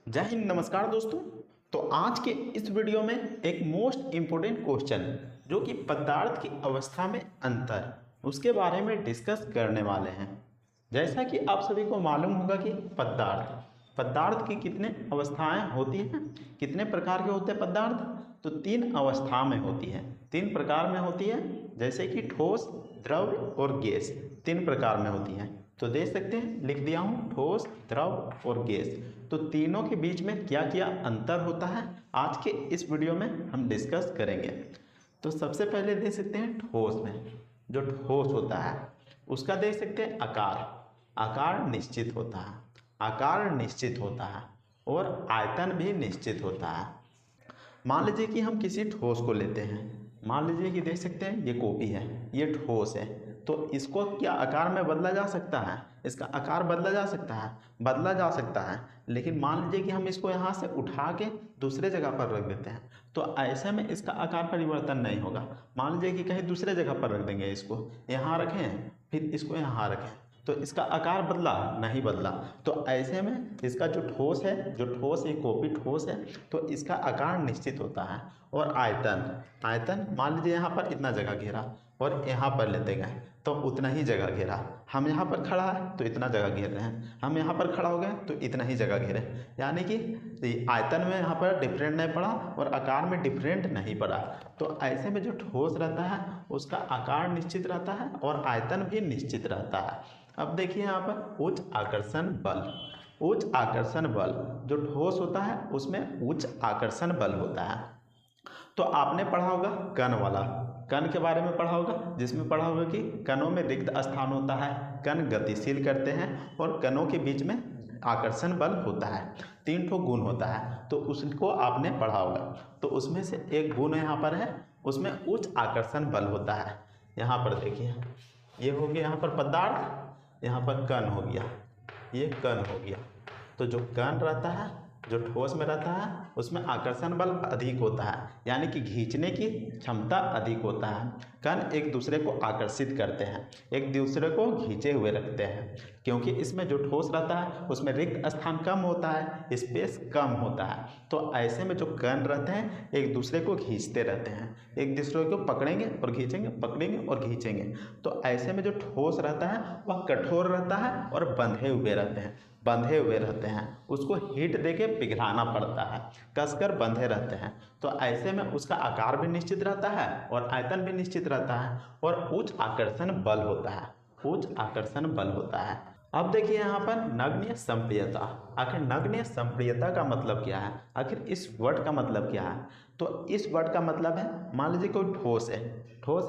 जय हिंद, नमस्कार दोस्तों। तो आज के इस वीडियो में एक मोस्ट इम्पोर्टेंट क्वेश्चन जो कि पदार्थ की अवस्था में अंतर, उसके बारे में डिस्कस करने वाले हैं। जैसा कि आप सभी को मालूम होगा कि पदार्थ की कितने अवस्थाएं होती हैं, कितने प्रकार के होते हैं पदार्थ। तो तीन अवस्था में होती है, तीन प्रकार में होती है, जैसे कि ठोस, द्रव और गैस। तीन प्रकार में होती हैं। तो देख सकते हैं, लिख दिया हूँ, ठोस, द्रव और गैस। तो तीनों के बीच में क्या क्या अंतर होता है, आज के इस वीडियो में हम डिस्कस करेंगे। तो सबसे पहले देख सकते हैं ठोस में, जो ठोस होता है उसका देख सकते हैं आकार निश्चित होता है, आकार निश्चित होता है और आयतन भी निश्चित होता है। मान लीजिए कि हम किसी ठोस को लेते हैं, मान लीजिए कि देख सकते हैं ये कॉपी है, ये ठोस है। तो इसको क्या आकार में बदला जा सकता है? इसका आकार बदला जा सकता है, बदला जा सकता है। लेकिन मान लीजिए कि हम इसको यहाँ से उठा के दूसरे जगह पर रख देते हैं, तो ऐसे में इसका आकार परिवर्तन नहीं होगा। मान लीजिए कि कहीं दूसरे जगह पर रख देंगे, इसको यहाँ रखें, फिर इसको यहाँ रखें, तो इसका आकार बदला नहीं बदला। तो ऐसे में इसका जो ठोस है, ये कॉपी ठोस है, तो इसका आकार निश्चित होता है। और आयतन मान लीजिए यहाँ पर इतना जगह घेरा और यहाँ पर लेते गए तो उतना ही जगह घेरा। हम यहाँ पर खड़ा है तो इतना जगह घेर रहे हैं, हम यहाँ पर खड़ा हो गए तो इतना ही जगह घेरे। यानी कि आयतन में यहाँ पर डिफरेंट नहीं पड़ा और आकार में डिफरेंट नहीं पड़ा। तो ऐसे में जो ठोस रहता है उसका आकार निश्चित रहता है और आयतन भी निश्चित रहता है। अब देखिए यहाँ पर उच्च आकर्षण बल जो ठोस होता है उसमें उच्च आकर्षण बल होता है। तो आपने पढ़ा होगा कण के बारे में पढ़ा होगा, जिसमें पढ़ा होगा कि कणों में रिक्त स्थान होता है, कण गतिशील करते हैं और कणों के बीच में आकर्षण बल होता है। तीन ठो गुण होता है, तो उसको आपने पढ़ा होगा। तो उसमें से एक गुण यहाँ पर है, उसमें उच्च आकर्षण बल होता है। यहाँ पर देखिए, ये हो गया यहाँ पर पदार्थ, यहाँ पर कण हो गया, ये कण हो गया। तो जो कण रहता है, जो ठोस में रहता है, उसमें आकर्षण बल अधिक होता है, यानी कि खींचने की क्षमता अधिक होता है। कण एक दूसरे को आकर्षित करते हैं, एक दूसरे को खींचे हुए रखते हैं, क्योंकि इसमें जो ठोस रहता है उसमें रिक्त स्थान कम होता है, स्पेस कम होता है। तो ऐसे में जो कण रहते हैं एक दूसरे को खींचते रहते हैं, एक दूसरे को पकड़ेंगे और खींचेंगे, पकड़ेंगे और खींचेंगे। तो ऐसे में जो ठोस रहता है वह कठोर रहता है और बंधे हुए रहते हैं, उसको हीट देके पिघलाना पड़ता है, कसकर बंधे रहते हैं। तो ऐसे में उसका आकार भी निश्चित रहता है और आयतन भी निश्चित रहता है और उच्च आकर्षण बल होता है। अब देखिए यहाँ पर नगण्य संप्रियता। आखिर नगण्य संप्रियता का मतलब क्या है, आखिर इस वर्ड का मतलब क्या है? तो इस वर्ड का मतलब है, मान लीजिए कोई ठोस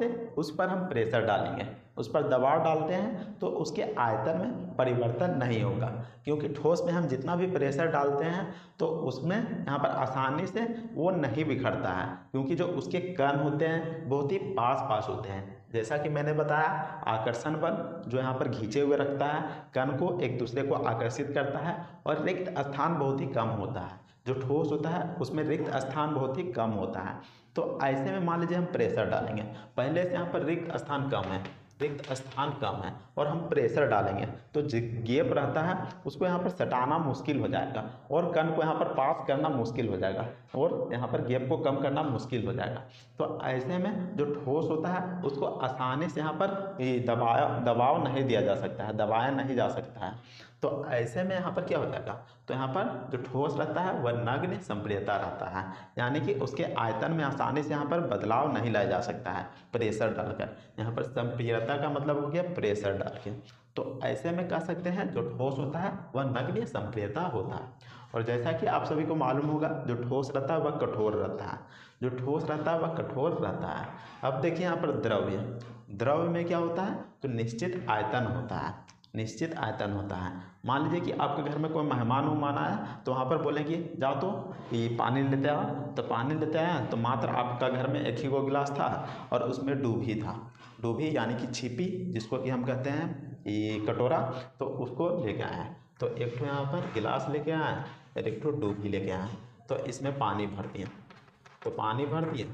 है, उस पर हम प्रेशर डालेंगे, उस पर दबाव डालते हैं तो उसके आयतन में परिवर्तन नहीं होगा, क्योंकि ठोस में हम जितना भी प्रेशर डालते हैं तो उसमें यहाँ पर आसानी से वो नहीं बिखरता है, क्योंकि जो उसके कण होते हैं बहुत ही पास होते हैं। जैसा कि मैंने बताया, आकर्षण बल जो यहाँ पर खींचे हुए रखता है, कण को एक दूसरे को आकर्षित करता है और रिक्त स्थान बहुत ही कम होता है। जो ठोस होता है उसमें रिक्त स्थान बहुत ही कम होता है। तो ऐसे में मान लीजिए हम प्रेशर डालेंगे, पहले से यहाँ पर रिक्त स्थान कम है और हम प्रेशर डालेंगे तो जो गैप रहता है उसको यहाँ पर सटाना मुश्किल हो जाएगा और कण को यहाँ पर पास करना मुश्किल हो जाएगा और यहाँ पर गैप को कम करना मुश्किल हो जाएगा। तो ऐसे में जो ठोस होता है उसको आसानी से यहाँ पर दबाव नहीं दिया जा सकता है, दबाया नहीं जा सकता है। तो ऐसे में यहाँ पर क्या हो जाएगा, तो यहाँ पर जो ठोस रहता है वह नगण्य संप्रियता रहता है, यानी कि उसके आयतन में आसानी से यहाँ पर बदलाव नहीं लाया जा सकता है प्रेशर डालकर। यहाँ पर संप्रियता का मतलब हो गया प्रेशर डाल के। तो ऐसे में कह सकते हैं जो ठोस होता है वह नगण्य संप्रियता होता है। और जैसा कि आप सभी को मालूम होगा, जो ठोस रहता है वह कठोर रहता है। अब देखिए यहाँ पर द्रव्य में क्या होता है, तो निश्चित आयतन होता है। मान लीजिए कि आपके घर में कोई मेहमान आया, तो वहाँ पर बोलेंगे जाओ तो ये पानी लेते आओ, तो पानी लेते आया तो मात्र आपका घर में एक ही को गिलास था और उसमें डूबी था, डूबी यानी कि छिपी, जिसको कि हम कहते हैं ये कटोरा, तो उसको लेके आए हैं। तो एक ठो यहाँ पर गिलास लेके आए और एक ठो डूबी लेके आए, तो इसमें पानी भर दिए।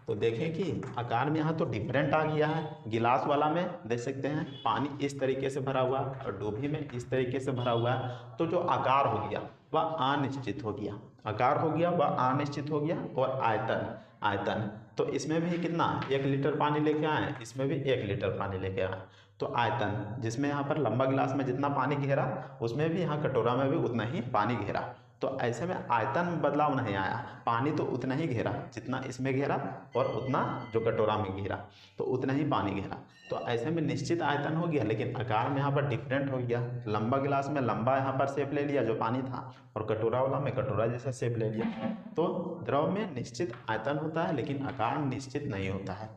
तो देखें कि आकार में यहाँ तो डिफरेंट आ गया है। गिलास वाला में देख सकते हैं पानी इस तरीके से भरा हुआ है और डूबी में इस तरीके से भरा हुआ है, तो जो आकार हो गया वह अनिश्चित हो गया, आकार हो गया वह अनिश्चित हो गया। और आयतन, आयतन तो इसमें भी कितना 1 लीटर पानी लेके आए, इसमें भी 1 लीटर पानी लेके आए। तो आयतन जिसमें यहाँ पर लंबा गिलास में जितना पानी घेरा उसमें भी यहाँ कटोरा में भी उतना ही पानी घेरा। तो ऐसे में आयतन में बदलाव नहीं आया, पानी तो उतना ही घेरा जितना इसमें घेरा और उतना जो कटोरा में घेरा तो उतना ही पानी घेरा। तो ऐसे में निश्चित आयतन हो गया, लेकिन आकार में यहाँ पर डिफरेंट हो गया। लंबा गिलास में लंबा यहाँ पर शेप ले लिया जो पानी था, और कटोरा वाला में कटोरा जैसा शेप ले लिया। तो द्रव में निश्चित आयतन होता है लेकिन आकार निश्चित नहीं होता है।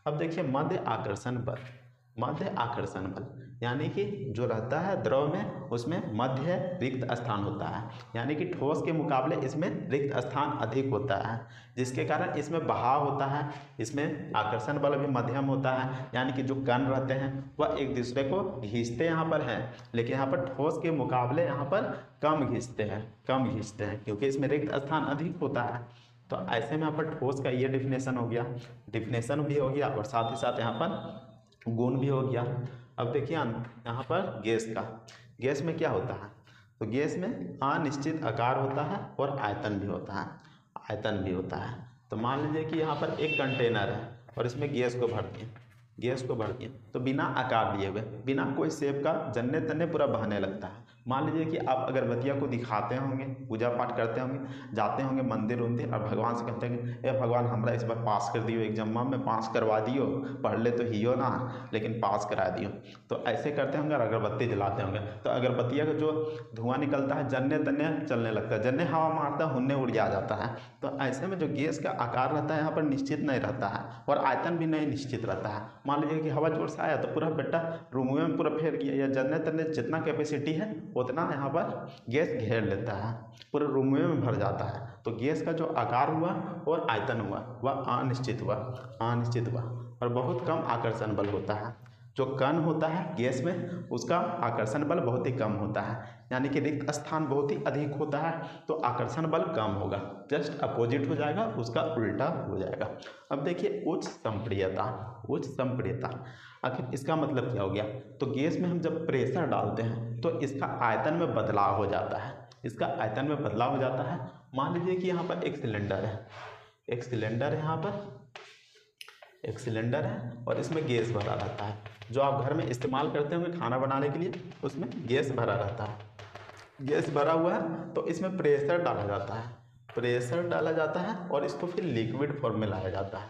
अब देखिए मध्य आकर्षण बल, मध्य आकर्षण बल यानी कि जो रहता है द्रव में उसमें मध्य रिक्त स्थान होता है, यानी कि ठोस के मुकाबले इसमें रिक्त स्थान अधिक होता है, जिसके कारण इसमें बहाव होता है। इसमें आकर्षण बल भी मध्यम होता है, यानी कि जो कण रहते हैं वह एक दूसरे को खींचते यहाँ पर हैं, लेकिन यहाँ पर ठोस के मुकाबले यहाँ पर कम खींचते हैं, कम खींचते हैं क्योंकि इसमें रिक्त स्थान अधिक होता है। तो ऐसे में यहाँ पर ठोस का ये डिफिनेशन हो गया, डिफिनेशन भी हो गया और साथ ही साथ यहाँ पर गुण भी हो गया। अब देखिए यहाँ पर गैस का, गैस में क्या होता है, तो गैस में अनिश्चित आकार होता है और आयतन भी होता है, आयतन भी होता है। तो मान लीजिए कि यहाँ पर एक कंटेनर है और इसमें गैस को भर दिए, गैस को भर दिए तो बिना आकार दिए हुए, बिना कोई शेप का जन्ने तन्ने पूरा बहने लगता है। मान लीजिए कि आप अगरबत्तियाँ को दिखाते होंगे, पूजा पाठ करते होंगे, जाते होंगे मंदिर उंदिर और भगवान से कहते हैं ए भगवान हमरा इस बार पास कर दियो, एग्जाम में पास करवा दियो, पढ़ ले तो हियो ना लेकिन पास करा दियो। तो ऐसे करते होंगे और अगरबत्ती जलाते होंगे तो अगरबत्तियाँ का जो धुआं निकलता है जन्ने तन्ने चलने लगता है, जन्ने हवा मारता है हुन्ने उड़ जाता है। तो ऐसे में जो गैस का आकार रहता है यहाँ पर निश्चित नहीं रहता है और आयतन भी नहीं निश्चित रहता है। मान लीजिए कि हवा जोर से आया तो पूरा बेटा रूम में पूरा फैल गया, या जन्ने तन्ने जितना कैपेसिटी है उतना यहाँ पर गैस घेर लेता है, पूरे रूम में भर जाता है। तो गैस का जो आकार हुआ और आयतन हुआ वह अनिश्चित हुआ, अनिश्चित हुआ। और बहुत कम आकर्षण बल होता है, जो कण होता है गैस में उसका आकर्षण बल बहुत ही कम होता है, यानी कि रिक्त स्थान बहुत ही अधिक होता है तो आकर्षण बल कम होगा, जस्ट अपोजिट हो जाएगा, उसका उल्टा हो जाएगा। अब देखिए उच्च संप्रियता, उच्च संप्रियता आखिर इसका मतलब क्या हो गया, तो गैस में हम जब प्रेशर डालते हैं तो इसका आयतन में बदलाव हो जाता है, इसका आयतन में बदलाव हो जाता है। मान लीजिए कि यहाँ पर एक सिलेंडर है, एक सिलेंडर है, यहाँ पर एक सिलेंडर है और इसमें गैस भरा रहता है, जो आप घर में इस्तेमाल करते होंगे खाना बनाने के लिए, उसमें गैस भरा रहता है। गैस भरा हुआ है तो इसमें प्रेशर डाला जाता है, प्रेशर डाला जाता है और इसको फिर लिक्विड फॉर्म में लाया जाता है,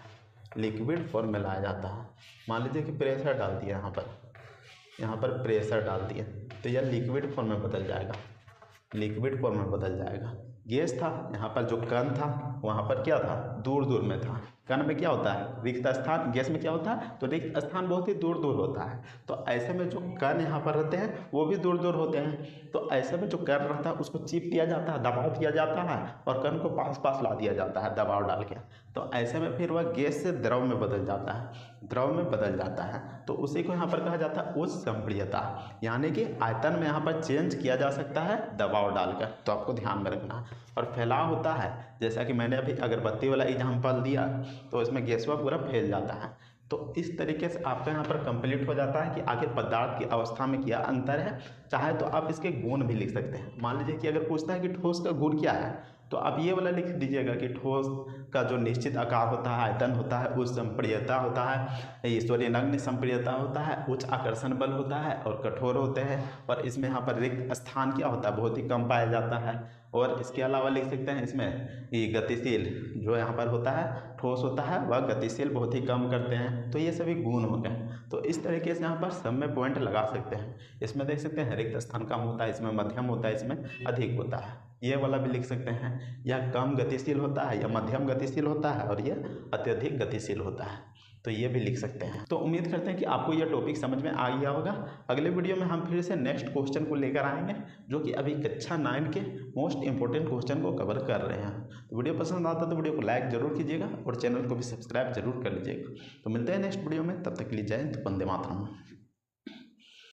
लिक्विड फॉर्म में लाया जाता है। मान लीजिए कि प्रेशर डाल दिया यहाँ पर प्रेशर डाल दिया तो यह लिक्विड फॉर्म में बदल जाएगा, लिक्विड फॉर्म में बदल जाएगा। गैस था, यहाँ पर जो कण था वहाँ पर क्या था, दूर दूर में था। कण में क्या होता है, रिक्त स्थान, गैस में क्या होता है, तो रिक्त स्थान बहुत ही दूर दूर होता है। तो ऐसे में जो कण यहाँ पर रहते हैं वो भी दूर दूर होते हैं। तो ऐसे में जो कण रहता है उसको चिप किया जाता है, दबाव दिया जाता है और कण को पास पास ला दिया जाता है दबाव डाल के। तो ऐसे में फिर वह गैस से द्रव में बदल जाता है, द्रव में बदल जाता है। तो उसी को यहाँ पर कहा जाता है उच्च संप्रियता, यानी कि आयतन में यहाँ पर चेंज किया जा सकता है दबाव डालकर, तो आपको ध्यान में रखना है। और फैलाव होता है, जैसा कि मैंने अभी अगरबत्ती वाला एग्जाम्पल दिया तो इसमें गैसवा पूरा फैल जाता है। तो इस तरीके से आपका यहाँ पर कंप्लीट हो जाता है कि आखिर पदार्थ की अवस्था में क्या अंतर है। चाहे तो आप इसके गुण भी लिख सकते हैं। मान लीजिए कि अगर पूछता है कि ठोस का गुण क्या है तो आप ये वाला लिख दीजिएगा कि ठोस का जो निश्चित आकार होता है, आयतन होता है, उच्च संप्रियता होता है, नग्न संप्रियता होता है, उच्च आकर्षण बल होता है और कठोर होते हैं। और इसमें यहाँ पर रिक्त स्थान क्या होता है, बहुत ही कम पाया जाता है। और इसके अलावा लिख सकते हैं इसमें ये गतिशील जो यहाँ पर होता है, ठोस होता है, वह गतिशील बहुत ही कम करते हैं। तो ये सभी गुण हो गए। तो इस तरीके से यहाँ पर सब में पॉइंट लगा सकते हैं। इसमें देख सकते हैं रिक्त स्थान कम होता है, इसमें मध्यम होता है, इसमें अधिक होता है। ये वाला भी लिख सकते हैं, यह कम गतिशील होता है, यह मध्यम गतिशील होता है और यह अत्यधिक गतिशील होता है। तो ये भी लिख सकते हैं। तो उम्मीद करते हैं कि आपको यह टॉपिक समझ में आ गया होगा। अगले वीडियो में हम फिर से नेक्स्ट क्वेश्चन को लेकर आएंगे, जो कि अभी कक्षा 9 के मोस्ट इंपॉर्टेंट क्वेश्चन को कवर कर रहे हैं। तो वीडियो पसंद आता तो वीडियो को लाइक जरूर कीजिएगा और चैनल को भी सब्सक्राइब जरूर कर लीजिएगा। तो मिलते हैं नेक्स्ट वीडियो में, तब तक के लिए जय हिंद, वंदे मातरम।